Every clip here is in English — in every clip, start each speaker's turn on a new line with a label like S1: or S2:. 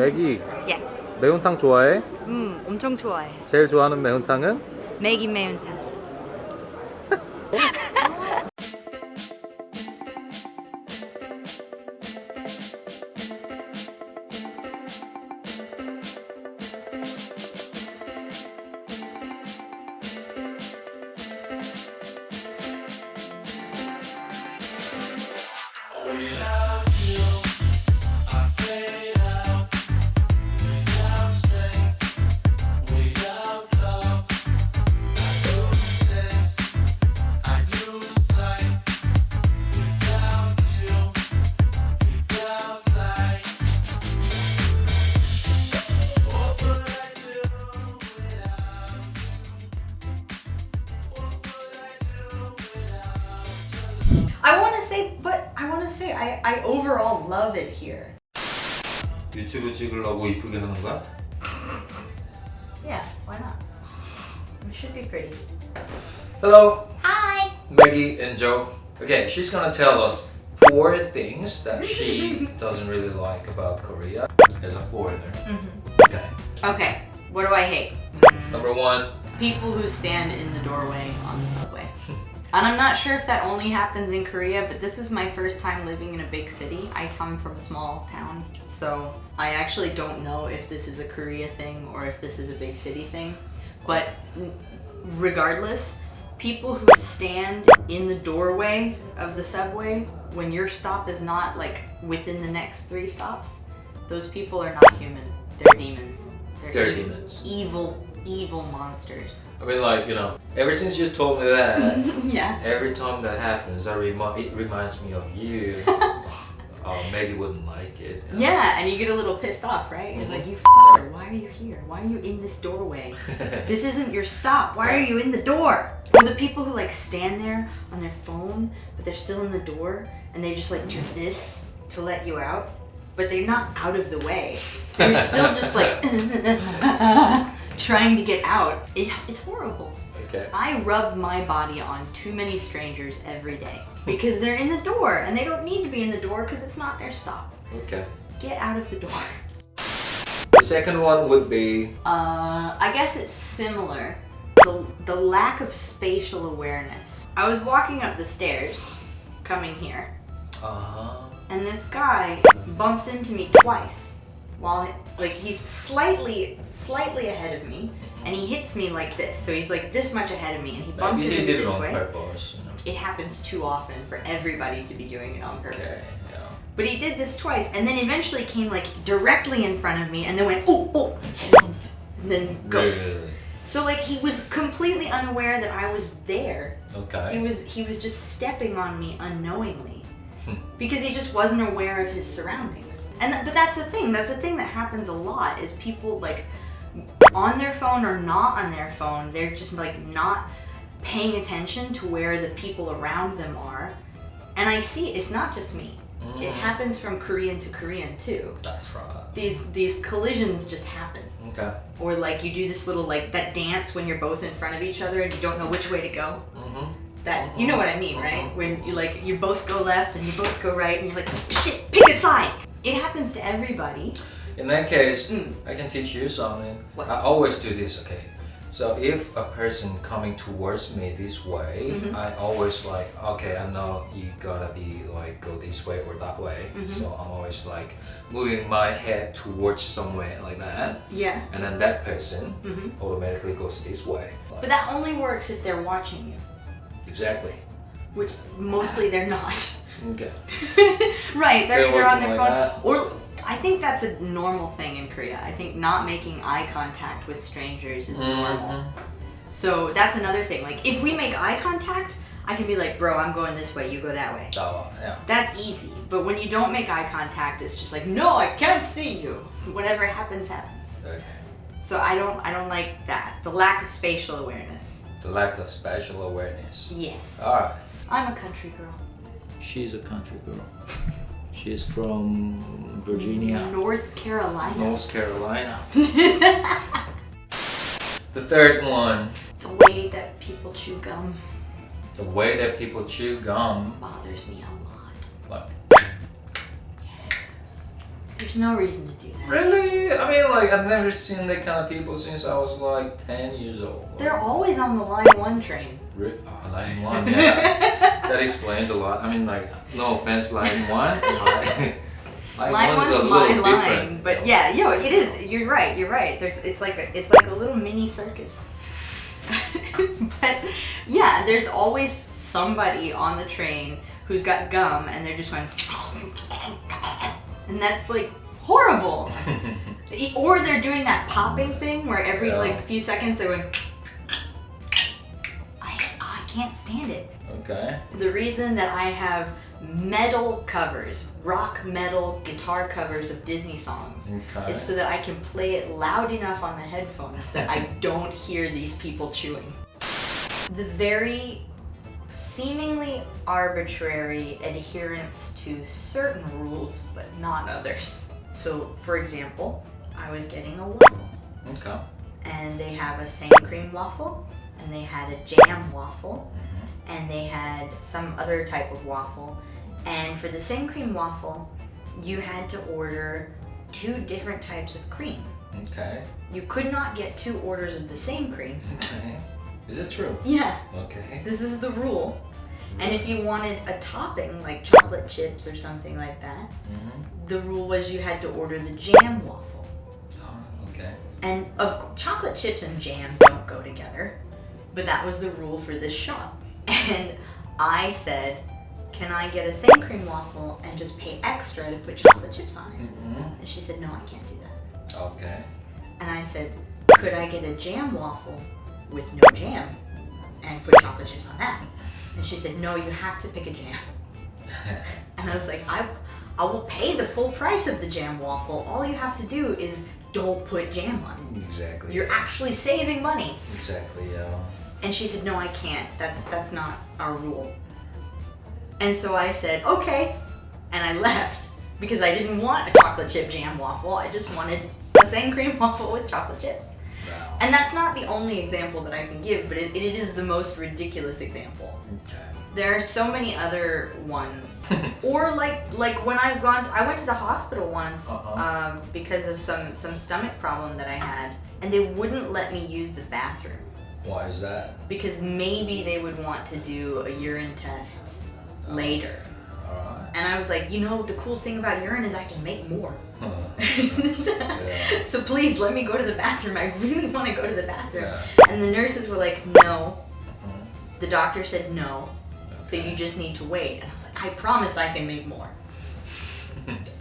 S1: 매기,
S2: Yes.
S1: 매운탕 좋아해?
S2: 엄청 좋아해.
S1: 제일 좋아하는 매운탕은?
S2: 매기 매운탕.
S3: I overall love it here.
S1: 유튜브 찍으려고 이쁘게 하는 거야?
S3: Yeah, why not? It should be pretty.
S4: Hello,
S3: Hi!
S4: Meggie and Joe. Okay, she's gonna tell us 4 things that she doesn't really like about Korea as a foreigner. Okay.
S3: Okay, what do I hate?
S4: Number 1,
S3: People who stand in the doorway on the subway. And I'm not sure if that only happens in Korea, but this is my first time living in a big city. I come from a small town, so I actually don't know if this is a Korea thing or if this is a big city thing. But regardless, people who stand in the doorway of the subway when your stop is not like within the next 3 stops, those people are not human. They're demons.
S4: They're demons.
S3: Evil monsters.
S4: I mean, like, you know, ever since you told me that,
S3: Yeah.
S4: every time that happens, it reminds me of you. Meggie wouldn't like it. You know?
S3: Yeah, and you get a little pissed off, right? You're like, you fucker, why are you here? Why are you in this doorway? This isn't your stop. Why are you in the door? Or the people who like stand there on their phone, but they're still in the door, and they just like do this to let you out, but they're not out of the way. So you're still just like trying to get out. It's horrible.
S4: Okay.
S3: I rub my body on too many strangers every day because they're in the door and they don't need to be in the door because it's not their stop.
S4: Okay.
S3: Get out of the door.
S4: The second one would be
S3: I guess it's similar. The lack of spatial awareness. I was walking up the stairs, coming here, and this guy bumps into me twice while like he's slightly ahead of me, and he hits me like this. So he's like this much ahead of me, and he bumps
S4: maybe
S3: into
S4: he
S3: me
S4: did it
S3: this
S4: on
S3: way.
S4: purpose. You know?
S3: It happens too often for everybody to be doing it on purpose.
S4: Okay. Yeah.
S3: But he did this twice, and then eventually came like directly in front of me, and then went oh, and then goes.
S4: Really?
S3: So like he was completely unaware that I was there.
S4: Okay.
S3: He was just stepping on me unknowingly because he just wasn't aware of his surroundings. But that's the thing. That's the thing that happens a lot is people like on their phone or not on their phone. They're just like not paying attention to where the people around them are. And I see it's not just me. It happens from Korean to Korean too.
S4: That's right.
S3: These collisions just happen.
S4: Okay.
S3: Or like you do this little like that dance when you're both in front of each other and you don't know which way to go. That you know what I mean, right? When you both go left and you both go right and you're like, shit, pick a side. It happens to everybody.
S4: In that case, I can teach you something.
S3: What?
S4: I always do this, okay? So if a person coming towards me this way, I always like, okay, I know you gotta be like go this way or that way. So I'm always like moving my head towards somewhere like that.
S3: Yeah.
S4: And then that person automatically goes this way.
S3: But that only works if they're watching you,
S4: Exactly.
S3: which mostly they're not.
S4: Okay.
S3: Right, they're either on their
S4: working
S3: phone
S4: like that.
S3: or I think that's a normal thing in Korea. I think not making eye contact with strangers is normal. So that's another thing. Like if we make eye contact, I can be like, bro, I'm going this way, you go that way.
S4: Oh, yeah.
S3: That's easy. But when you don't make eye contact, it's just like, no, I can't see you. Whatever happens, happens.
S4: Okay.
S3: So I don't like that. The lack of spatial awareness.
S4: The lack of spatial awareness.
S3: Yes.
S4: Alright.
S3: I'm a country girl.
S4: She's a country girl. She's from Virginia.
S3: North Carolina.
S4: North Carolina. The third one.
S3: The way that people chew gum
S4: The way that people chew gum.
S3: bothers me a lot.
S4: Like,
S3: There's no reason to do that.
S4: really? Really? I mean, like, I've never seen that kind of people since I was like 10 years old.
S3: They're always on the line 1 train.
S4: Line 1, yeah. That explains a lot. I mean, like, no offense, line 1. Line
S3: Line
S4: 1's
S3: one's
S4: a
S3: my
S4: little
S3: line,
S4: different.
S3: but yeah, it is. You're right. It's like a little mini circus. But yeah, there's always somebody on the train who's got gum and they're just going, and that's like horrible. Or they're doing that popping thing where every like few seconds they're going. I can't stand it.
S4: Okay.
S3: The reason that I have metal covers, rock metal guitar covers of Disney songs, is so that I can play it loud enough on the headphones that I don't hear these people chewing. The very seemingly arbitrary adherence to certain rules but not others. So for example, I was getting a waffle.
S4: Okay.
S3: And they have a sand cream waffle, and they had a jam waffle, and they had some other type of waffle. And for the sand cream waffle, you had to order 2 different types of cream.
S4: Okay.
S3: You could not get 2 orders of the same cream.
S4: Okay. Is it true?
S3: Yeah.
S4: Okay.
S3: This is the rule. And if you wanted a topping like chocolate chips or something like that, the rule was you had to order the jam waffle.
S4: Oh, okay.
S3: And chocolate chips and jam don't go together, but that was the rule for this shop. And I said, can I get a sand cream waffle and just pay extra to put chocolate chips on it? And she said, no, I can't do that.
S4: Okay.
S3: And I said, could I get a jam waffle with no jam and put chocolate chips on that? And she said, no, you have to pick a jam. And I was like, I will pay the full price of the jam waffle. All you have to do is don't put jam on it.
S4: Exactly.
S3: You're actually saving money.
S4: Exactly, yeah.
S3: And she said, no, I can't. That's not our rule. And so I said, okay. And I left because I didn't want a chocolate chip jam waffle. I just wanted a sand cream waffle with chocolate chips.
S4: Wow.
S3: And that's not the only example that I can give, but it is the most ridiculous example.
S4: Okay.
S3: There are so many other ones. Or like when I went to the hospital once because of some stomach problem that I had, and they wouldn't let me use the bathroom.
S4: Why is that?
S3: Because maybe they would want to do a urine test later.
S4: Alright.
S3: And I was like, the cool thing about urine is I can make more.
S4: Yeah.
S3: So please let me go to the bathroom. I really want to go to the bathroom.
S4: Yeah.
S3: And the nurses were like, no. The doctor said no. So you just need to wait. And I was like, I promise I can make more.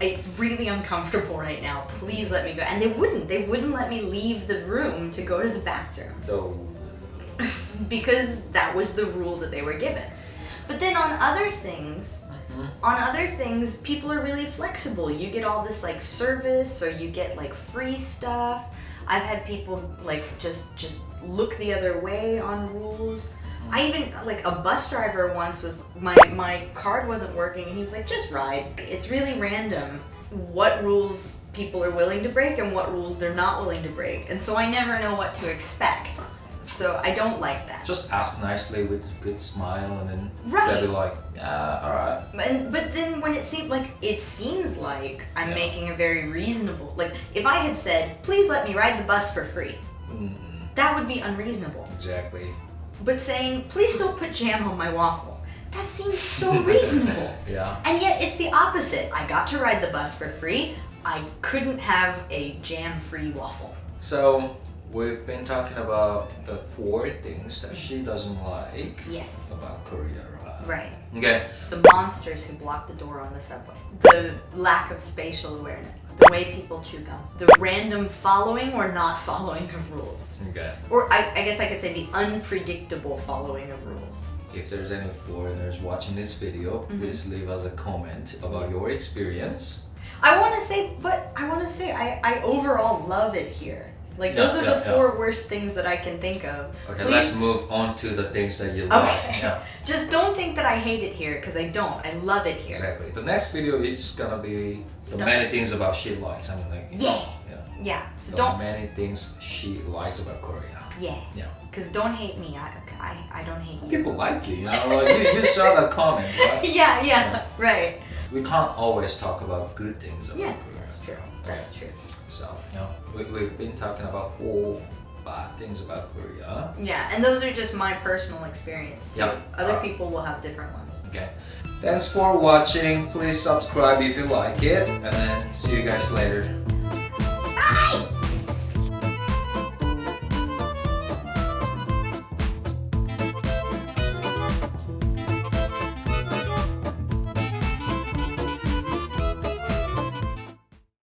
S3: It's really uncomfortable right now. Please let me go. And they wouldn't let me leave the room to go to the bathroom.
S4: So,
S3: Because that was the rule that they were given. But then on other things, people are really flexible. You get all this like service, or you get like free stuff. I've had people like just look the other way on rules. I even, like, a bus driver once was, my card wasn't working, and he was like, just ride. It's really random what rules people are willing to break and what rules they're not willing to break. And so I never know what to expect. So I don't like that.
S4: just ask nicely with a good smile, and then
S3: Right.
S4: they'll be like, yeah, alright.
S3: But then when it seems like I'm making a very reasonable, like if I had said, please let me ride the bus for free, that would be unreasonable.
S4: Exactly.
S3: But saying, please don't put jam on my waffle, that seems so reasonable.
S4: Yeah.
S3: And yet it's the opposite. I got to ride the bus for free. I couldn't have a jam-free waffle.
S4: So, we've been talking about the 4 things that she doesn't like
S3: Yes.
S4: about Korea, right?
S3: Right.
S4: Okay.
S3: The monsters who block the door on the subway. The lack of spatial awareness. The way people chew gum. The random following or not following of rules.
S4: Okay.
S3: Or I guess I could say the unpredictable following of rules.
S4: If there's any foreigners watching this video, please leave us a comment about your experience.
S3: I want to say, I overall love it here. Like, those are the 4 worst things that I can think of.
S4: Okay,
S3: Please,
S4: let's move on to the things that you like.
S3: Okay.
S4: Yeah.
S3: Just don't think that I hate it here, because I don't. I love it here.
S4: Exactly. The next video is gonna be the
S3: Stuff.
S4: many things about she likes. I mean, like,
S3: Yeah.
S4: yeah.
S3: Yeah. So
S4: The
S3: don't.
S4: many things she likes about Korea.
S3: Yeah.
S4: Yeah.
S3: Because don't hate me. I don't hate you.
S4: People like you know. Like, you saw that comment, right?
S3: Yeah. Right.
S4: We can't always talk about good things about
S3: Yeah.
S4: Korea.
S3: That's true. That's true.
S4: So, you know, we've been talking about 4 bad things about Korea.
S3: Yeah, and those are just my personal experience too.
S4: Yep.
S3: Other people will have different ones.
S4: Okay. Thanks for watching. Please subscribe if you like it. And then see you guys later.